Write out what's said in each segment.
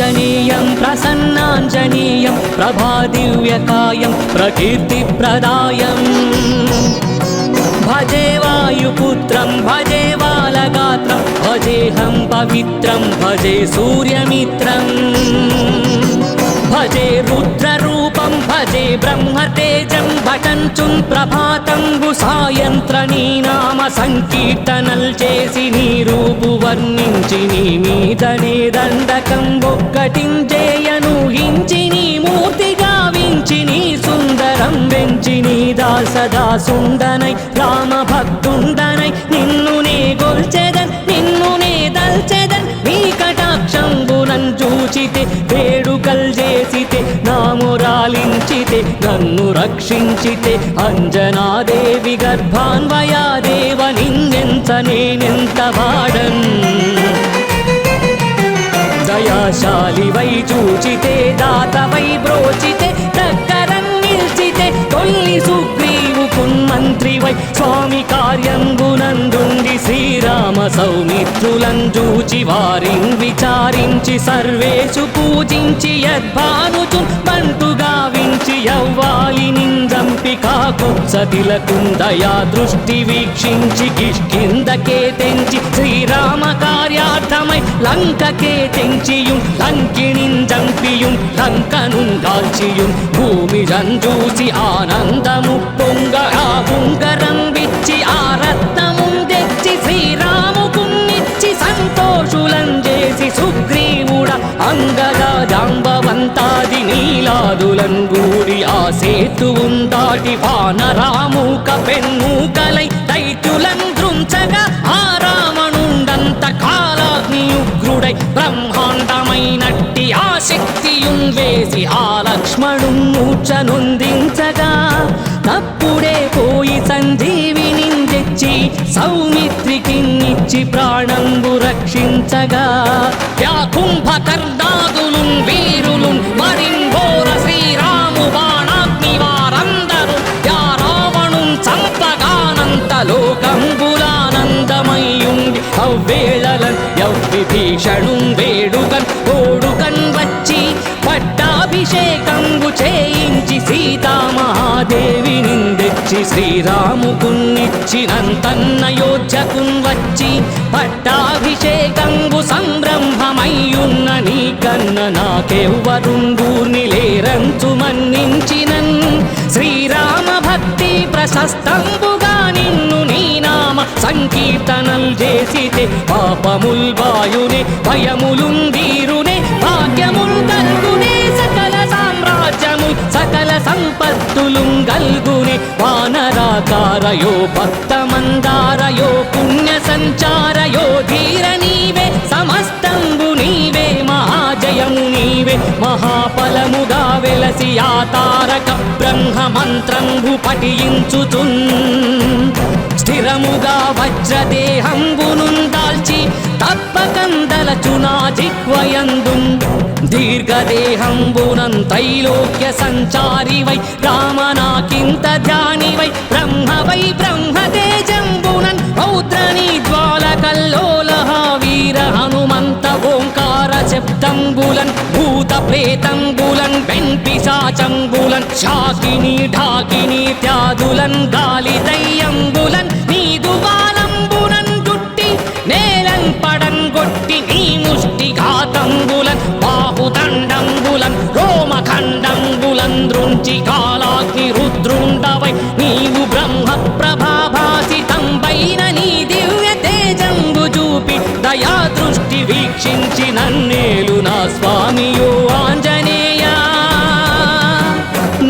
आञ्जनेयं प्रसन्नाञ्जनेयं प्रभादिव्यकायं प्रकीर्तिप्रदायम् भजे वायुपुत्रं भजे बालगात्रं भजेऽहं पवित्रं भजे सूर्यमित्रम् भजे रुद्ररूपं भजे ब्रह्मतेजं भटञ्चुं प्रभातं साయంత్రణీ నామ సంకీర్తనల్ చేసి నీ రూపు వర్ణించి నీ మీదనే దండకం ఒక్కటించేయను హించి నీ మూర్తి గావించి నీ సుందరం వెంచి నీ దాసదాసుండనై రామ భక్తుండనై నిన్ను నే గొల్చెదన్ నిన్ను నే దల్చెదన్ నీ కటాక్షంబునన్ చూచితే వేడుకల్ చేసితే నామురాలించితే నన్ను రక్షించితే అంజనాదేవి గర్భాన్వయాదేవ నిన్నెంత నేనెంత వాడన్ దయాశాలివై చూచితే దాతవై బ్రోచితే దగ్గరన్ నిల్చితే తొల్లి సుగ్రీవుకున్మంత్రివై స్వామి కార్యంబునందుండి శ్రీరామ సౌమిత్రులను చూచి వారిని విచారించి సర్వేషు పూజించి యద్భానుచు బంటుగా వించి యవ్వాలి నిందంపి కాకుత్సతిలకుందయా దృష్టి వీక్షించి కిష్కిందకే తెంచి శ్రీరామ కార్యార్థమై లంకకే తెంచియుం లంకిణింజంపియుం లంకనుం దాల్చియుం భూమి జంజూసి ఆనందము పొంగ ఆ ఉంగరం విచ్చి ఆ రత్నముం తెచ్చి శ్రీరాముకున్నిచ్చి సంతోషులం చేసి సుగ్రీవుడ అంగదా జాంబవంతాది నీలాదులం గూడి ఆ సేతువుం దాటి వానరామూక పెన్మూకలై దైత్యులం దృంచగా ఆ రావణుండంత కాలాగ్నియుగ్రుడై బ్రహ్మాండమైనట్టి ఆ శక్తియుం వేసి ఆ లక్ష్మణుం మూర్ఛనొందించగా తప్పుడే పోయి సంజీవిని తెచ్చి సౌమిత్రికిన్నిచ్చి ప్రాణంబు రక్షించగా యా కుంభకర్ణాదులు వీరులు మరింఘోర శ్రీరాము బాణాగ్ని వారందరూ యా రావణుం చంపగానంత లోకంబులానందమయ్యుండి అవ్వేళలన్ యవ్విభీషణుం వేడుకన్ ఓడుకన్ వచ్చి పట్టాభిషేకంబు చేయించి సీతామహాదేవి నిందెచ్చి శ్రీరాముకున్నిచ్చినంతన్నయోధ్యకున్ వచ్చి పట్టాభిషేకంబు సంరంభమయ్యున్న నీ కన్న నాకెవ్వరుంగూర్ని లేరంచు మన్నించినన్ శ్రీరామ భక్తి ప్రశస్తంబుగా నిన్ను నీ నామ సంకీర్తనల్ చేసితే పాపముల్ వాయునే భయములుందీరునే భాగ్యముల్ కల్గునే సకల సామ్రాజ్యము సకల సంపత్తులు గల్గునే వానరాకారయో భక్తమందారయో పుణ్య సంచారయో ధీర నీవే సమస్తంబు నీవే మహాజయము నీవే మహాఫలముగా వెలసి ఆ తారక బ్రహ్మ మంత్రంబు పఠించుచున్ స్థిరముగా వజ్రదేహంబునున్ దాల్చి తప్పకందలచునా జిహ్వయందుం దీర్ఘదేహంబునం త్రైలోక్య సంచారివై రామనాకింత ధ్యానివై బ్రహ్మవై బ్రహ్మతేజంబునన్ రౌద్రనీ జ్వాలకల్లోలహ వీర హనుమంత ఓంకార శబ్దంబులన్ భూత ప్రేతంబులన్ వెంపిశాచంబులన్ శాకిని ఢాకిని త్యాదులన్ గాలి దయ్యంబులన్ నీదు బాలంబునన్ జుట్టి నేలన్ పడన్ గొట్టి నీ ముష్టి ఘాతంబులన్ బాహుదండంబులన్ రోమఖండంబులన్ దృంచి కాలాగ్ని రుద్రుండవై నీవు బ్రహ్మ ప్రభాభాసితంబైన నీ దివ్య తేజంబు చూపి దయా దృష్టి వీక్షించి నన్నేలు నా స్వామియో ఆంజనేయ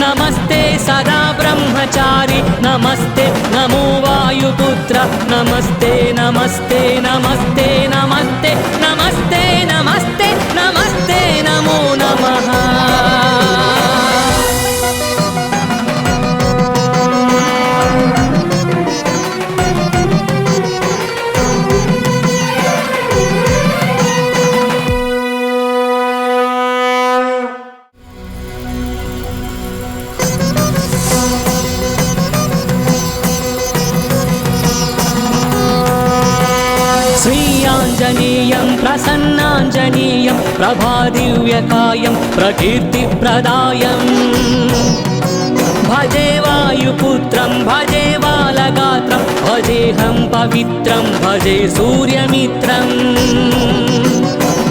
నమస్తే సదా బ్రహ్మచారి నమస్తే నమో వాయుపుత్ర నమస్తే నమస్తే నమస్తే నమస్తే నమస్తే నమస్తే నమస్తే నమో నమః ఆంజనేయం ప్రసన్నాంజనేయం ప్రభాదివ్యకాయం ప్రకీర్తిప్రదాయం భజే వాయుపుత్రం భజే బాలగాత్రం భజేహం పవిత్రం భజే సూర్యమిత్రం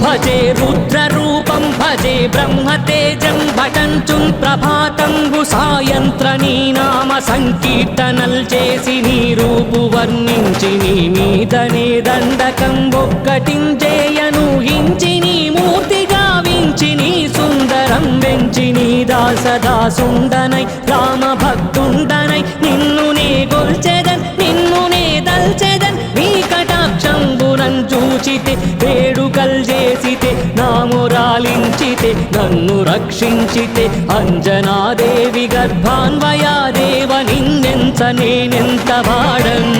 భజే రుద్రరూపం భజే బ్రహ్మతేజం భటంచుం ప్రభాతంబు సాయంత్ర నీ నామ సంకీర్తనల్ చేసి నీ రూపు వర్ణించి నీ మీదనే దండకం ఒక్కటించేయను హించి నీ మూర్తి గావించి నీ సుందరం వెంచి నీ దాసదాసుండనై రామ భక్తుండనై నిన్ను నే గొల్చెదన్ నిన్ను నే దల్చెదన్ నీ కటాక్షంబునన్ చూచితే వేడుకల్ చేసితే నామురాలించితే నన్ను రక్షించితే అంజనాదేవి గర్భాన్వయాదేవ నిన్నెంత నేనెంత వాడన్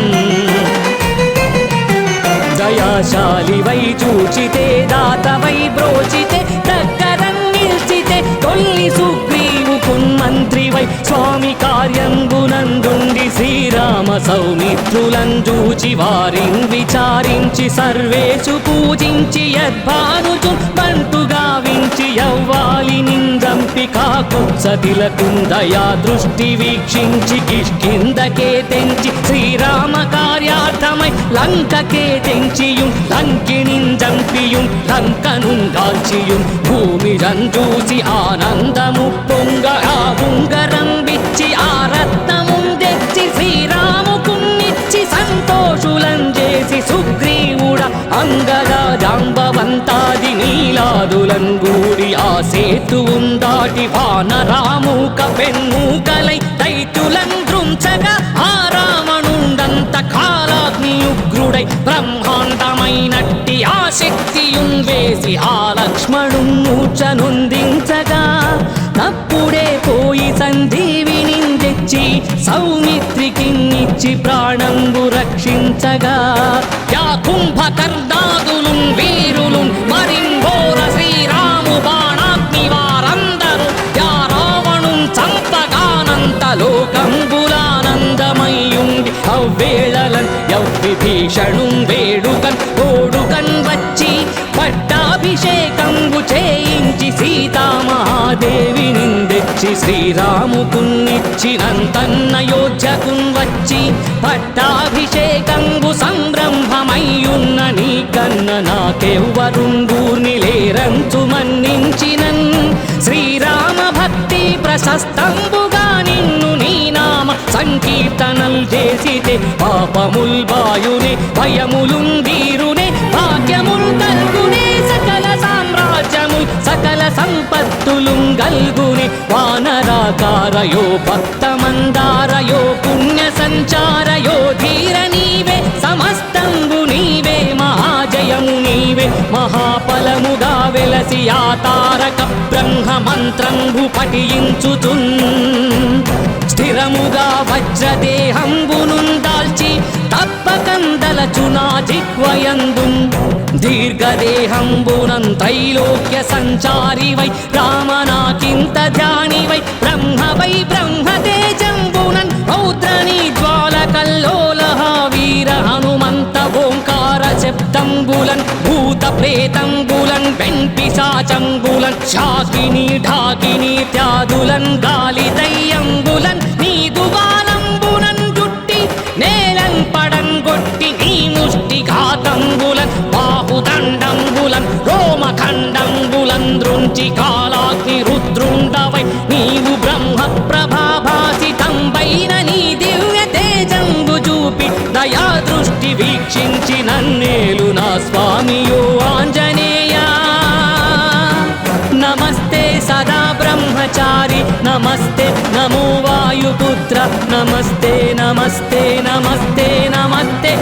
దయాశాలివై చూచితే దాతవై బ్రోచితే దగ్గరన్ నిల్చితే తొల్లి సుగ్రీవుకున్ మంత్రివై స్వామి కార్యంబునందుండి శ్రీరామ సౌమిత్రులను చూచి వారిని విచారించి సర్వేషు పూజించి యద్భానుచు బంటుగా వించి యవ్వాలి నిందంపి కాకు సతిలకుందయా దృష్టి వీక్షించి కిష్కిందకే తెంచి శ్రీరామ కార్యార్థమై లంకకే తెంచియుం లంకిణిందంపియుం లంకనుం గాల్చియుం భూమి రంజూసి ఆనందము పొంగ ఆ ఉంగరం విచ్చి ఆ రత్నముం తెచ్చి శ్రీరాముకున్నిచ్చి సంతోషులం చేసి సుగ్రీవుడ అంగదా జాంబవంతాది నీలాదులం గూడి ఆ సేతువుం దాటి వానరామూక పెన్మూకలై దైత్యులం దృంచగా ఆ రావణుండంత కాలాగ్ని ఉగ్రుడై బ్రహ్మాండమైనట్టి ఆ శక్తియుం వేసి ఆ లక్ష్మణుం మూర్ఛనొందించగా తప్పుడే పోయి సంజీవిని తెచ్చి సౌమిత్రికిన్నిచ్చి ప్రాణంబు రక్షించగా యా కుంభకర్ణాదులు వీరులు మరింఘోర శ్రీరాము బాణాగ్ని వారందరూ యా రావణు చంపగానంత లోకంబులానందమయ్యుండి అవ్వేళలన్ యవ్విభీషణుం వేడుకన్ ఓడుకన్ వచ్చి పట్టాభిషేకంబు చేయించి సీతామహాదేవి నిందెచ్చి శ్రీరాముకున్నిచ్చినంతన్నయోధ్యకున్ వచ్చి పట్టాభిషేకంబు సంరంభమయ్యున్న నీ కన్న నాకెవ్వరుంగూర్ని లేరంచు మన్నించినన్ శ్రీరామ భక్తి ప్రశస్తంబుగా నిన్ను నీ నామ సంకీర్తనల్ చేసితే పాపముల్ బాయునే భయములుం తీరునే భాగ్యముల్ కల్గునే సకల సామ్రాజ్యముల్ సకల సంపత్తులుం గల్గునే వానరాకారయో భక్తమందారయో పుణ్య సంచారయో ధీర నీవే సమస్తంబు నీవే మహాజయము నీవే మహాఫలముగా వెలసి ఆ తారక బ్రహ్మ మంత్రంబు పఠించుచున్ స్థిరముగా వజ్రదేహంబునుం దాల్చి తప్పకందలచునా జిహ్వయందుం దీర్ఘదేహంబునం త్రైలోక్య సంచారివై రామనాకింత ధ్యానివై బ్రహ్మవై బ్రహ్మతేజంబునన్ రౌద్రనీ జ్వాలకల్లోలహ వీర హనుమంత ఓంకార శబ్దంబులన్ భూత ప్రేతంబులన్ వెంపిశాచంబులన్ శాకిని ఢాకిని త్యాదులన్ గాలి దయ్యంబులన్ నీదు బాలంబునన్ జుట్టి నేలన్ పడంగొట్టి నీ ముష్టి ఘాతంబులన్ బాహుదండంబులన్ రోమఖండంబులన్ దృంచి కాలాగ్ని రుద్రుండవై నీవు బ్రహ్మ ప్రభాభాసితంబైన నీ దివ్య తేజంబు చూపి దయా దృష్టి వీక్షించి నన్నేలు నా స్వామియో ఆంజనేయ నమస్తే సదా బ్రహ్మచారి నమస్తే నమో వాయుపుత్ర నమస్తే నమస్తే నమస్తే నమస్తే